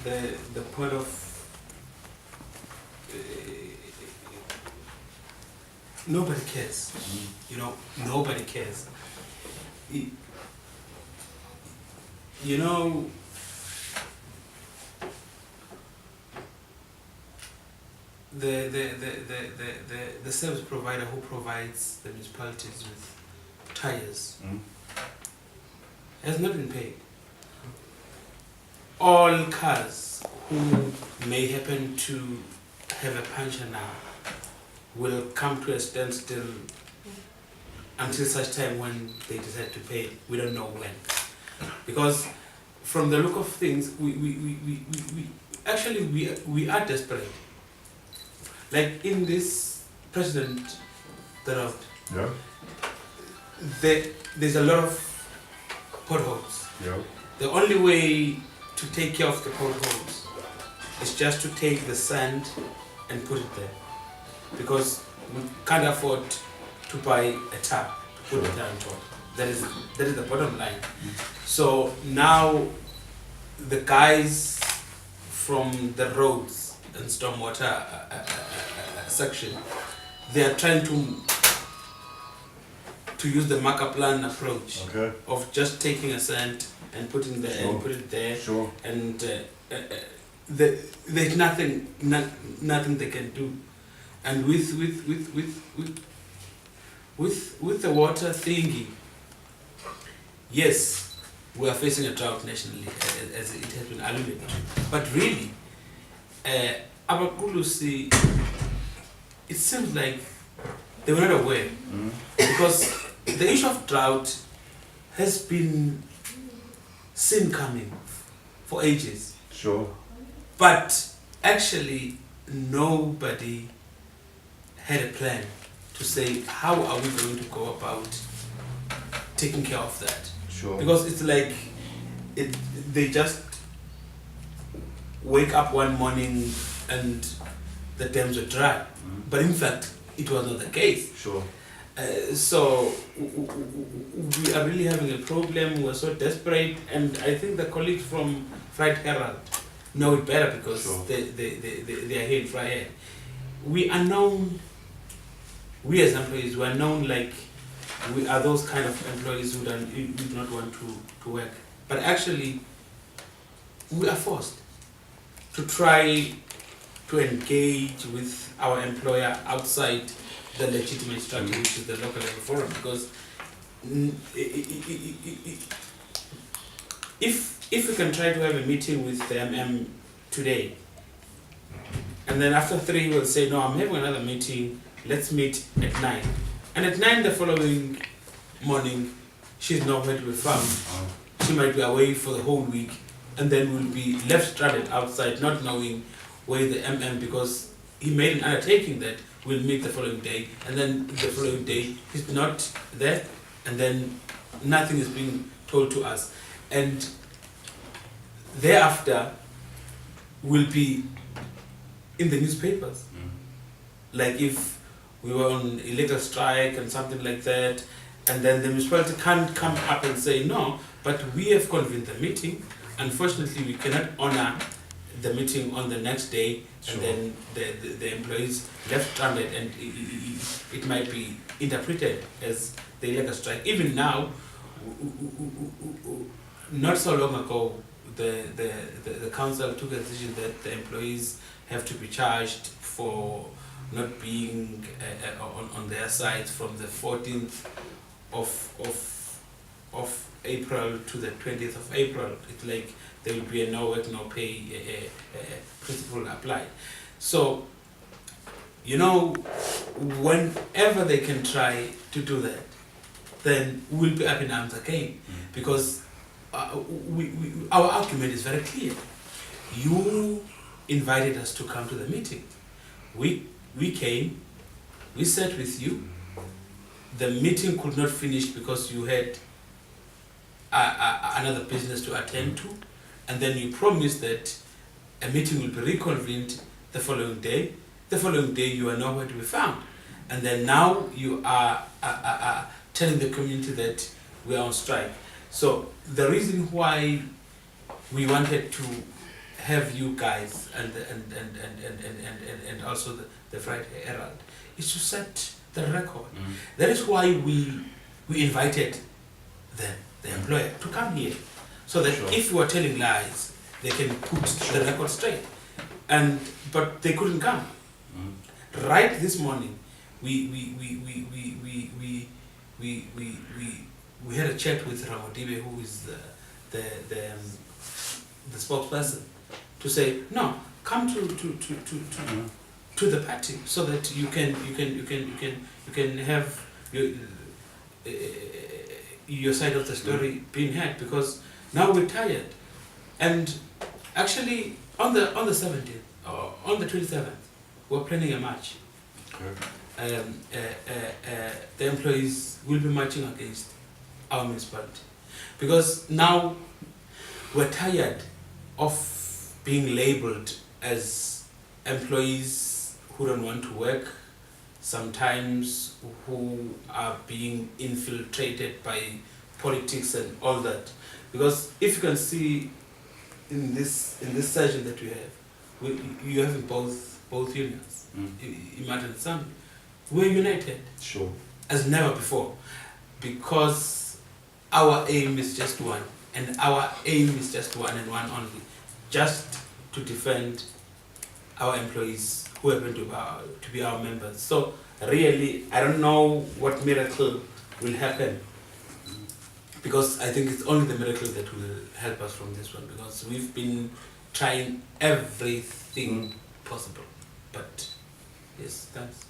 the point of nobody cares. You know, nobody cares. You know, the service provider who provides the municipalities with tires has not been paid. All cars who may happen to have a puncture now will come to a standstill until such time when they decide to pay. We don't know when. Because from the look of things, we are desperate. Like in this president draft, Yeah. there's a lot of potholes. Yeah. The only way to take care of the potholes is just to take the sand and put it there. Because we can't afford to buy a tap to put it there on top. That is the bottom line. So now the guys from the roads and stormwater section, they are trying to use the markup plan approach of just taking a sand and putting there and put it there, and there's nothing they can do. And with the water thingy, yes, we are facing a drought nationally, as it has been alluded to. But really, AbaQulusi, it seems like they were not aware, because the issue of drought has been seen coming for ages. But actually, nobody had a plan to say, how are we going to go about taking care of that? Because it's like they just wake up one morning and the dams are dry. But in fact, it was not the case. So we are really having a problem. We're so desperate, and I think the colleagues from Vryheid Herald know it better because they are here in Vryheid. We are known, we as employees, we are known like we are those kind of employees who do not want to work. But actually, we are forced to try to engage with our employer outside the legitimate structure, which is the local level forum. Because if we can try to have a meeting with the MM today, and then after 3 we'll say, no, I'm having another meeting, let's meet at 9. And at 9 the following morning, she's nowhere to be found. She might be away for the whole week, and then we'll be left stranded outside, not knowing where the MM, because he made an undertaking that we'll meet the following day, and then the following day he's not there, and then nothing is being told to us. And thereafter, we'll be in the newspapers. Like if we were on illegal strike and something like that, and then the municipality can't come up and say, no, but we have convened the meeting. Unfortunately, we cannot honor the meeting on the next day, and then the employees left stranded, and it might be interpreted as the illegal strike. Even now, not so long ago, the council took a decision that the employees have to be charged for not being on their side from the 14th of April to the 20th of April. It's like there will be a no work, no pay principle applied. So, you know, whenever they can try to do that, then we'll be up in arms again, because our argument is very clear. You invited us to come to the meeting. We came, we sat with you. The meeting could not finish because you had another business to attend to, and then you promised that a meeting will be reconvened the following day. The following day you are nowhere to be found, and then now you are telling the community that we are on strike. So the reason why we wanted to have you guys and also the Vryheid Herald is to set the record. That is why we invited them, the employer, to come here, so that if we were telling lies, they can put the record straight. But they couldn't come. Right this morning, we had a chat with Ramodibe, who is the spokesperson, to say no, come to the party so that you can have your side of the story being heard, because now we're tired. And actually on the 17th or on the 27th, we're planning a march. The employees will be marching against our municipality, because now we're tired of being labeled as employees who don't want to work, sometimes who are being infiltrated by politics and all that. Because if you can see in this session that we have, you have both unions, Imagine and Assembly. We're united, as never before, because our aim is just one, and our aim is just one and one only, just to defend our employees who happen to be our members. So really, I don't know what miracle will happen, because I think it's only the miracle that will help us from this one, because we've been trying everything possible. But yes, thanks.